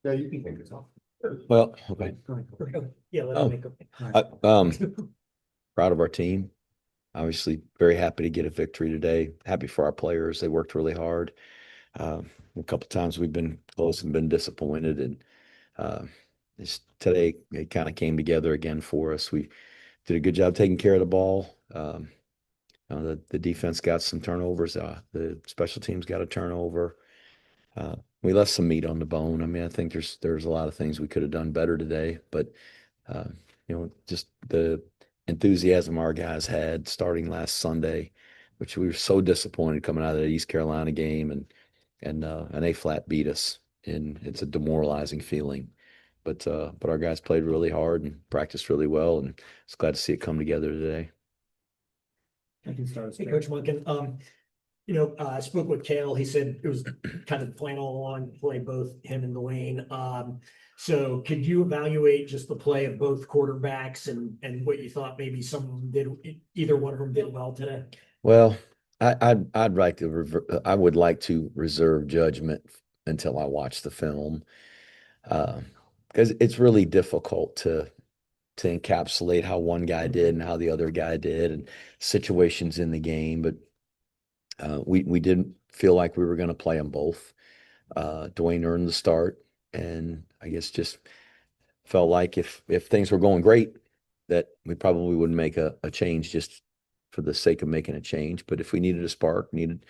Yeah, you can think yourself. Well, okay. Yeah, let Oh. me make Proud of our team. Obviously, very happy to get a victory today. Happy for our players. They worked really hard. A couple times we've been close and been disappointed, and today it kind of came together again for us. We did a good job taking care of the ball. The defense got some turnovers. The special teams got a turnover. We left some meat on the bone. I mean, I think there's a lot of things we could have done better today, but uh, just the enthusiasm our guys had starting last Sunday, which we were so disappointed coming out of the East Carolina game, and an A flat beat us, and it's a demoralizing feeling. But our guys played really hard and practiced really well, and it's glad to see it come together today. I can start. Hey, Coach Monken, I spoke with Kale. He said it was kind of the plan all along to play both him and Dwayne. So could you evaluate just the play of both quarterbacks and what you thought maybe some of them did, either one of them did well today? Well, I would like to reserve judgment until I watch the film, because it's really difficult to encapsulate how one guy did and how the other guy did and situations in the game. But we didn't feel like we were going to play them both. Dwayne earned the start, and I guess just felt like if things were going great, that we probably wouldn't make a change just for the sake of making a change. But if we needed a spark, needed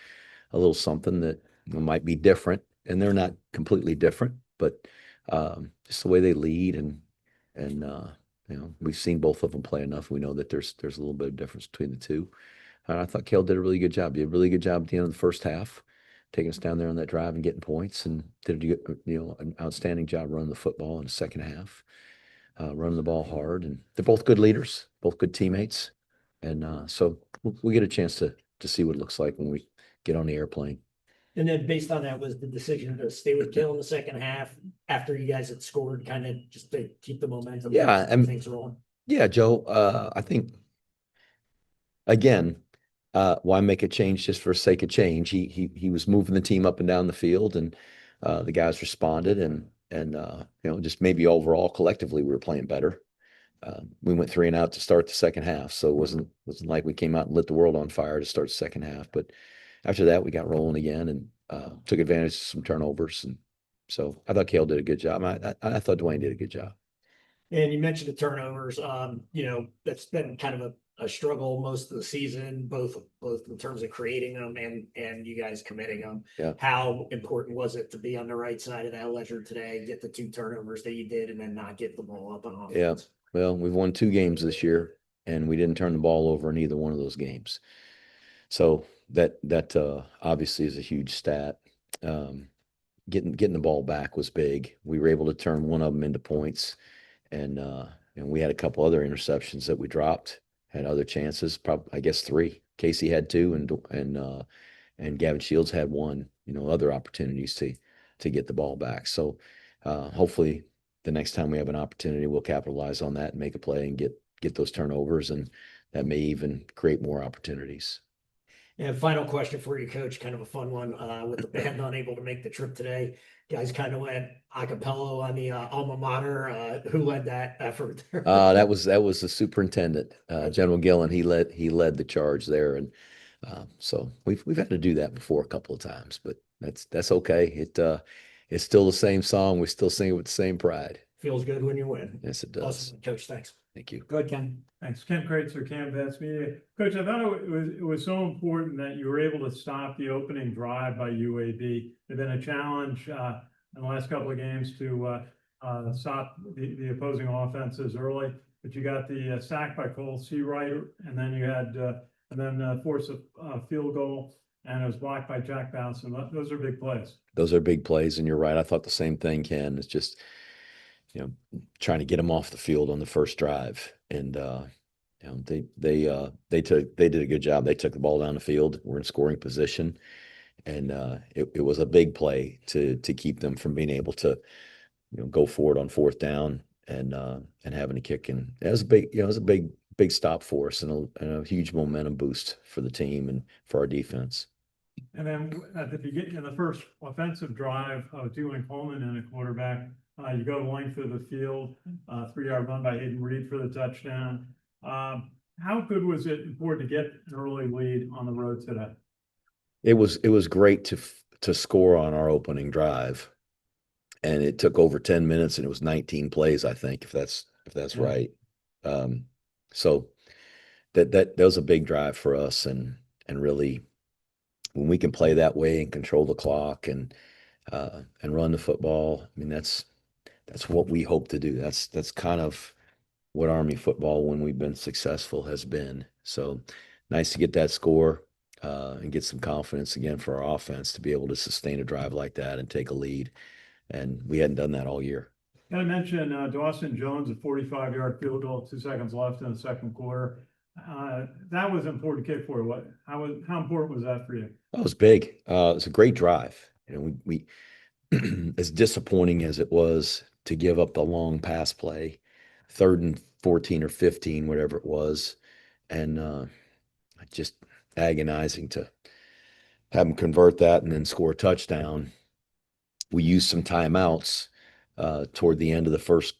a little something that might be different, and they're not completely different, but just the way they lead and we've seen both of them play enough. We know that there's a little bit of difference between the two. And I thought Kale did a really good job. He did a really good job at the end of the first half, taking us down there on that drive and getting points, and did an outstanding job running the football in the second half, running the ball hard. And they're both good leaders, both good teammates, and so we get a chance to see what it looks like when we get on the airplane. And then based on that was the decision to stay with Kale in the second half after you guys had scored, kind of just to keep the momentum. Yeah, and things rolling. Yeah, Joe. I think again, why make a change just for sake of change? He was moving the team up and down the field, and the guys responded, and just maybe overall collectively we were playing better. We went 3-and-out to start the second half, so it wasn't like we came out and lit the world on fire to start the second half. But after that, we got rolling again and took advantage of some turnovers, and so I thought Kale did a good job. I thought Dwayne did a good job. And you mentioned the turnovers. That's been kind of a struggle most of the season, both in terms of creating them and you guys committing them. Yeah. How important was it to be on the right side of that ledger today, get the 2 turnovers that you did, and then not get the ball up on offense? Yeah. Well, we've won 2 games this year, and we didn't turn the ball over in either one of those games. So that obviously is a huge stat. Getting the ball back was big. We were able to turn one of them into points, and we had a couple other interceptions that we dropped, had other chances. Probably, I guess 3. Casey had 2, and Gavin Shields had 1. Other opportunities to get the ball back. So hopefully the next time we have an opportunity, we'll capitalize on that and make a play and get those turnovers, and that may even create more opportunities. And final question for you, Coach, kind of a fun one, with the band unable to make the trip today. Guys kind of went a cappella on the alma mater. Who led that effort? That was the superintendent, General Gillen. He led the charge there, and so we've had to do that before a couple of times, but that's okay. It's still the same song. We still sing it with the same pride. Feels good when you win. Yes, it does. Awesome, Coach. Thanks. Thank you. Go ahead, Ken. Thanks. Ken Kreitzer, Canvas Media. Coach, I thought it was so important that you were able to stop the opening drive by UAB. There's been a challenge in the last couple of games to stop the opposing offenses early, but you got the sack by Cole Seawright, and then you had force a field goal, and it was blocked by Jack Bouncin. Those are big plays. Those are big plays, and you're right. I thought the same thing, Ken. It's just trying to get them off the field on the first drive, and they did a good job. They took the ball down the field. We're in scoring position, and it was a big play to keep them from being able to go forward on fourth down and having a kick. And it was a big stop for us and a huge momentum boost for the team and for our defense. And then at the beginning of the first offensive drive, Dwayne Coleman and a quarterback, You go the length of the field, 3-yard run by Hayden Reed for the touchdown. How good was it for to get an early lead on the road today? It was great to score on our opening drive, and it took over 10 minutes, and it was 19 plays, I think, if that's Yeah. right. So that was a big drive for us, and really, when we can play that way and control the clock and run the football, I mean that's what we hope to do. That's kind of what Army football, when we've been successful, has been. So nice to get that score and get some confidence again for our offense to be able to sustain a drive like that and take a lead. And we hadn't done that all year. Got to mention Dawson Jones, a 45-yard field goal, 2 seconds left in the second quarter. That was an important kick for you. How important was that for you? That was big. It was a great drive. You know, we as disappointing as it was to give up the long pass play, 3rd and 14 or 15, whatever it was, and just agonizing to have them convert that and then score a touchdown. We used some timeouts toward the end of the first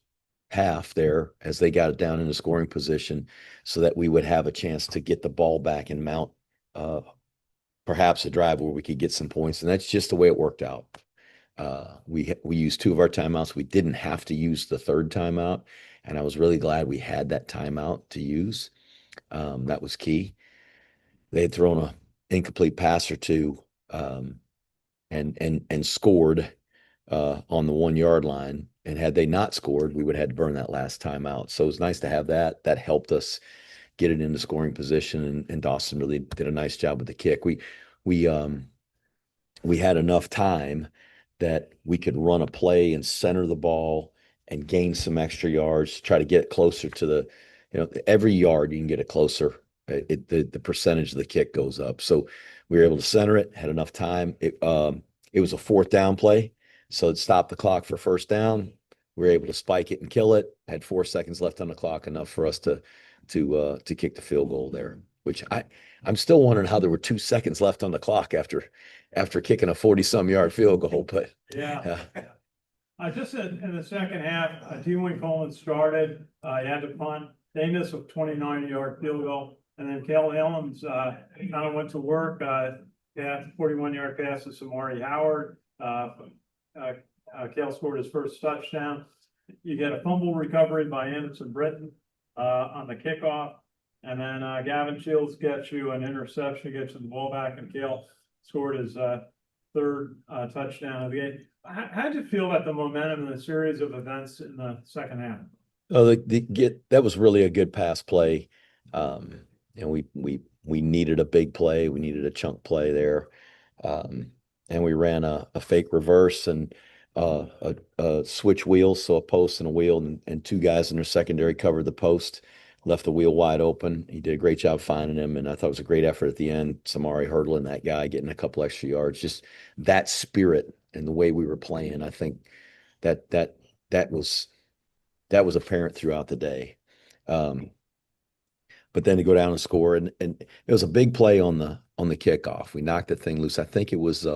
half there as they got it down in the scoring position so that we would have a chance to get the ball back and mount perhaps a drive where we could get some points. And that's just the way it worked out. We used 2 of our timeouts. We didn't have to use the 3rd timeout, and I was really glad we had that timeout to use. That was key. They had thrown an incomplete pass or two and scored on the 1-yard line. And had they not scored, we would have had to burn that last timeout. So it was nice to have that. That helped us get it into scoring position, and Dawson really did a nice job with the kick. We had enough time that we could run a play and center the ball and gain some extra yards, try to get closer to the, every yard you can get it closer. The percentage of the kick goes up. So we were able to center it, had enough time. It was a 4th down play, so it stopped the clock for 1st down. We were able to spike it and kill it. Had 4 seconds left on the clock, enough for us to kick the field goal there. Which I'm still wondering how there were 2 seconds left on the clock after kicking a 40-some yard field goal. But yeah. Just in the second half, T-Wing Coleman started. He had to punt. They missed a 29-yard field goal, and then Cale Helms kind of went to work. Had 41-yard pass to Samari Howard. Cale scored his first touchdown. You get a fumble recovery by Anderson Britton on the kickoff, and then Gavin Shields gets you an interception, gets you the ball back, and Cale scored his 3rd touchdown of the game. How did you feel about the momentum in the series of events in the second half? Oh, that was really a good pass play. And we needed a big play. We needed a chunk play there. And we ran a fake reverse and a switch wheel, so a post and a wheel, and 2 guys in their secondary covered the post, left the wheel wide open. He did a great job finding him, and I thought it was a great effort at the end. Samari hurdling that guy, getting a couple extra yards. Just that spirit and the way we were playing, I think that was apparent throughout the day. But then to go down and score, and it was a big play on the kickoff. We knocked the thing loose. I think it was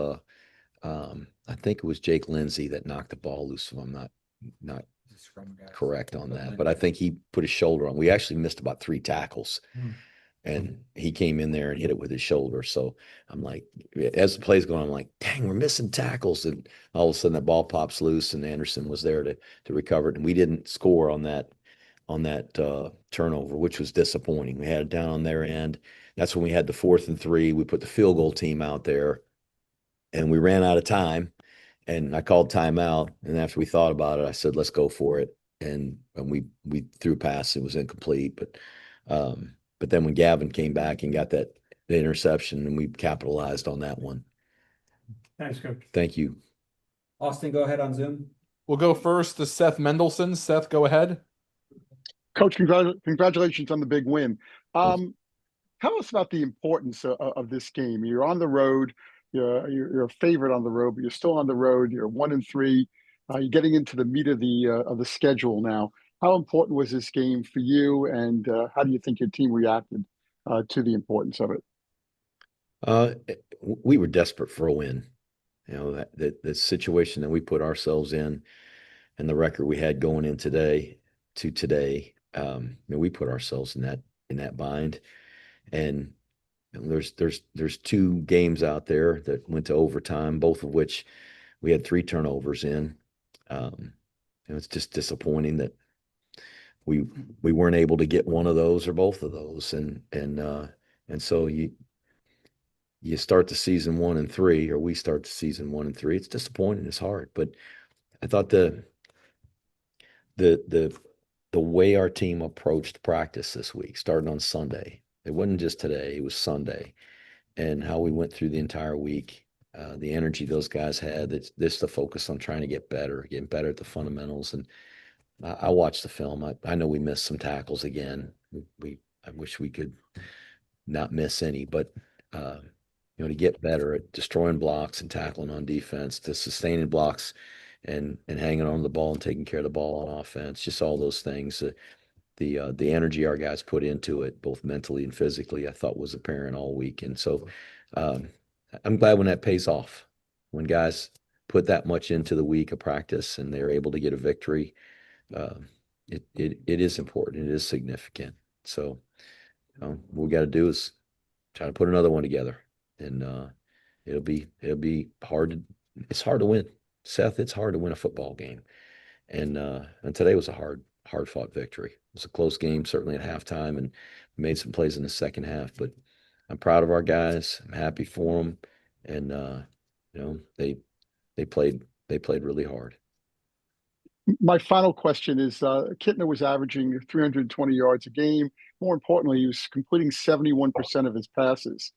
Jake Lindsey that knocked the ball loose, if I'm not correct on that. But I think he put his shoulder on. We actually missed about 3 tackles. And he came in there and hit it with his shoulder. So I'm like, as the play's going, I'm like, dang, we're missing tackles. And all of a sudden that ball pops loose, and Anderson was there to recover it. And we didn't score on that turnover, which was disappointing. We had it down on their end. That's when we had the 4th and 3. We put the field goal team out there, and we ran out of time. And I called timeout. And after we thought about it, I said, let's go for it. And we threw a pass. It was incomplete, but then when Gavin came back and got the interception, and we capitalized on that one. Thanks, Coach. Thank you. Austin, go ahead on Zoom. We'll go first to Seth Mendelson. Seth, go ahead. Coach, congratulations on the big win. Tell us about the importance of this game. You're on the road. You're a favorite on the road, but you're still on the road. You're 1-3. You're getting into the meat of the schedule now. How important was this game for you, and how do you think your team reacted to the importance of it? We were desperate for a win. The situation that we put ourselves in, and the record we had going in today, we put ourselves in that bind. And there's two games out there that went to overtime, both of which we had 3 turnovers in. It's just disappointing that we weren't able to get one of those or both of those, and so you start the season 1-3, or we start the season 1-3. It's disappointing. It's hard, but I thought the way our team approached practice this week, starting on Sunday, it wasn't just today, it was Sunday, and how we went through the entire week, the energy those guys had, this the focus on trying to get better, getting better at the fundamentals. And I watched the film. I know we missed some tackles again. I wish we could not miss any, but to get better at destroying blocks and tackling on defense, to sustaining blocks and hanging on the ball and taking care of the ball on offense, just all those things. The energy our guys put into it, both mentally and physically, I thought was apparent all week. And so I'm glad when that pays off, when guys put that much into the week of practice and they're able to get a victory. It is important. It is significant. So what we got to do is try to put another one together, and it'll be hard. It's hard to win, Seth. It's hard to win a football game, and today was a hard fought victory. It was a close game, certainly at halftime, and we made some plays in the second half. But I'm proud of our guys. I'm happy for them, and they played really hard. My final question is, Kittner was averaging 320 yards a game. More importantly, he was completing 71% of his passes.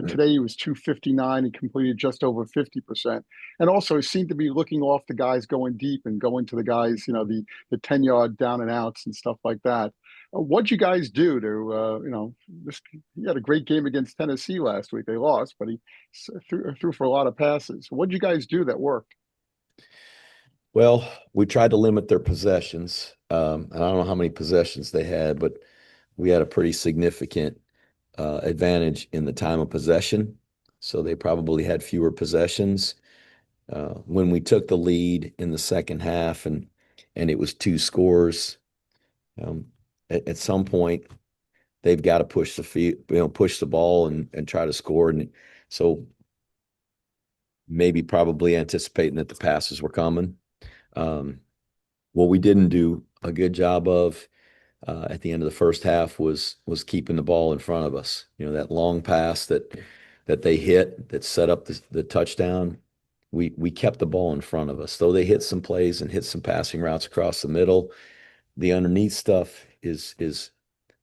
Today he was 259 and completed just over 50%. And also he seemed to be looking off the guys going deep and going to the guys, the 10-yard down and outs and stuff like that. What'd you guys do to, he had a great game against Tennessee last week. They lost, but he threw for a lot of passes. What'd you guys do that worked? Well, we tried to limit their possessions. And I don't know how many possessions they had, but we had a pretty significant advantage in the time of possession. So they probably had fewer possessions. When we took the lead in the second half and it was 2 scores, at some point they've got to push push the ball and try to score. And so maybe probably anticipating that the passes were coming. What we didn't do a good job of at the end of the first half was keeping the ball in front of us. That long pass that they hit that set up the touchdown. We kept the ball in front of us. Though they hit some plays and hit some passing routes across the middle, the underneath stuff is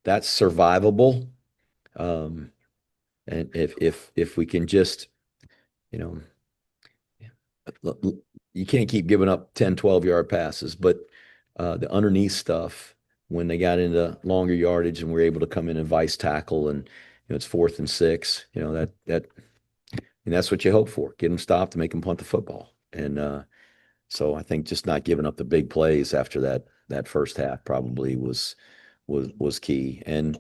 that's survivable. And if we can just, you can't keep giving up 10, 12-yard passes, but the underneath stuff, when they got into longer yardage and we were able to come in and vice tackle, and it's 4th and 6, and that's what you hope for. Get them stopped and make them punt the football. And so I think just not giving up the big plays after that first half probably was key. And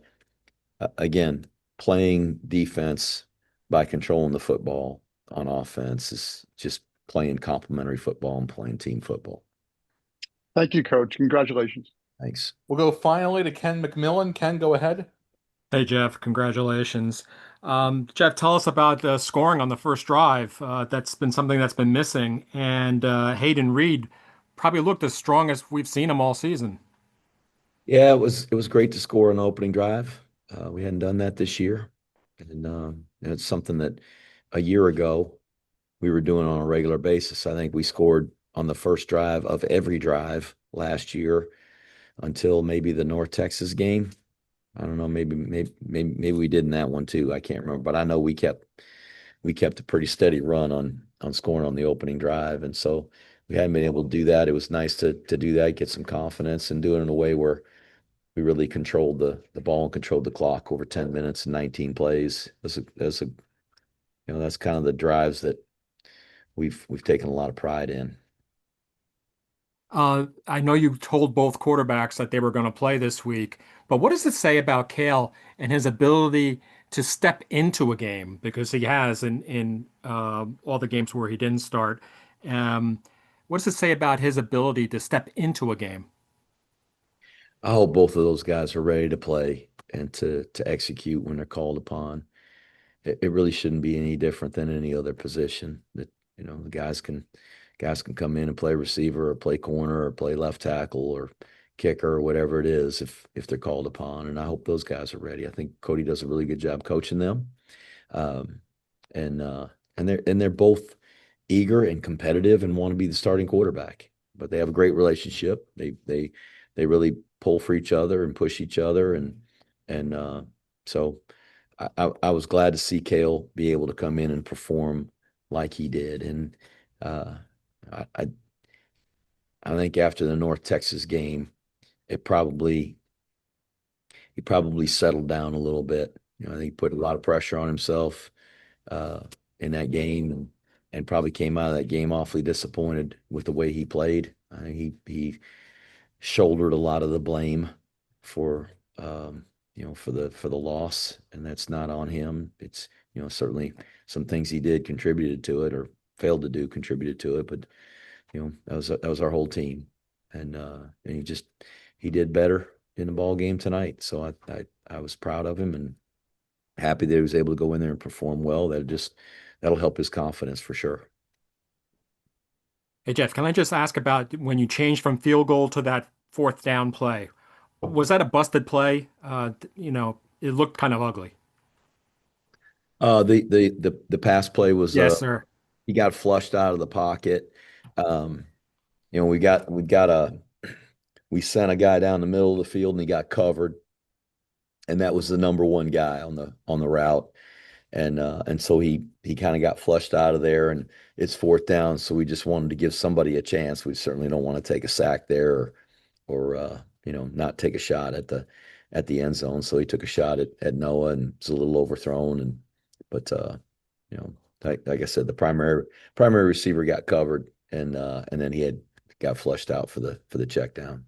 again, playing defense by controlling the football on offense is just playing complementary football and playing team football. Thank you, Coach. Congratulations. Thanks. We'll go finally to Ken McMillan. Ken, go ahead. Hey, Jeff, congratulations. Jeff, tell us about the scoring on the first drive. That's been something that's been missing. And Hayden Reed probably looked as strong as we've seen him all season. Yeah, it was great to score on the opening drive. We hadn't done that this year. And it's something that a year ago we were doing on a regular basis. I think we scored on the first drive of every drive last year until maybe the North Texas game. I don't know, maybe we did in that one too. I can't remember, but I know we kept a pretty steady run on scoring on the opening drive. And so we hadn't been able to do that. It was nice to do that, get some confidence, and do it in a way where we really controlled the ball and controlled the clock over 10 minutes and 19 plays. That's kind of the drives that we've taken a lot of pride in. I know you told both quarterbacks that they were going to play this week, but what does it say about Cale and his ability to step into a game, because he has in all the games where he didn't start? what does it say about his ability to step into a game? I hope both of those guys are ready to play and to execute when they're called upon. It really shouldn't be any different than any other position. That the guys can come in and play receiver or play corner or play left tackle or kicker or whatever it is if they're called upon. And I hope those guys are ready. I think Cody does a really good job coaching them. Um, and they're both eager and competitive and want to be the starting quarterback. But they have a great relationship. They really pull for each other and push each other, and so I was glad to see Kale be able to come in and perform like he did. And uh, I I I think after the North Texas game, it probably he probably settled down a little bit. I think he put a lot of pressure on himself uh, in that game, and probably came out of that game awfully disappointed with the way he played. He shouldered a lot of the blame for for the loss, and that's not on him. It's certainly some things he did contributed to it or failed to do contributed to it, but that was our whole team, and he did better in the ball game tonight. So I was proud of him and happy that he was able to go in there and perform well. That'll help his confidence for sure. Hey, Jeff, can I just ask about when you changed from field goal to that fourth down play? Was that a busted play? It looked kind of ugly. The pass play was Yes, sir. he got flushed out of the pocket. Um, we sent a guy down the middle of the field and he got covered, and that was the number one guy on the route. And so he kind of got flushed out of there, and it's fourth down. So we just wanted to give somebody a chance. We certainly don't want to take a sack there or not take a shot at the end zone. So he took a shot at Noah and it's a little overthrown. But like I said, the primary receiver got covered, and then got flushed out for the check down.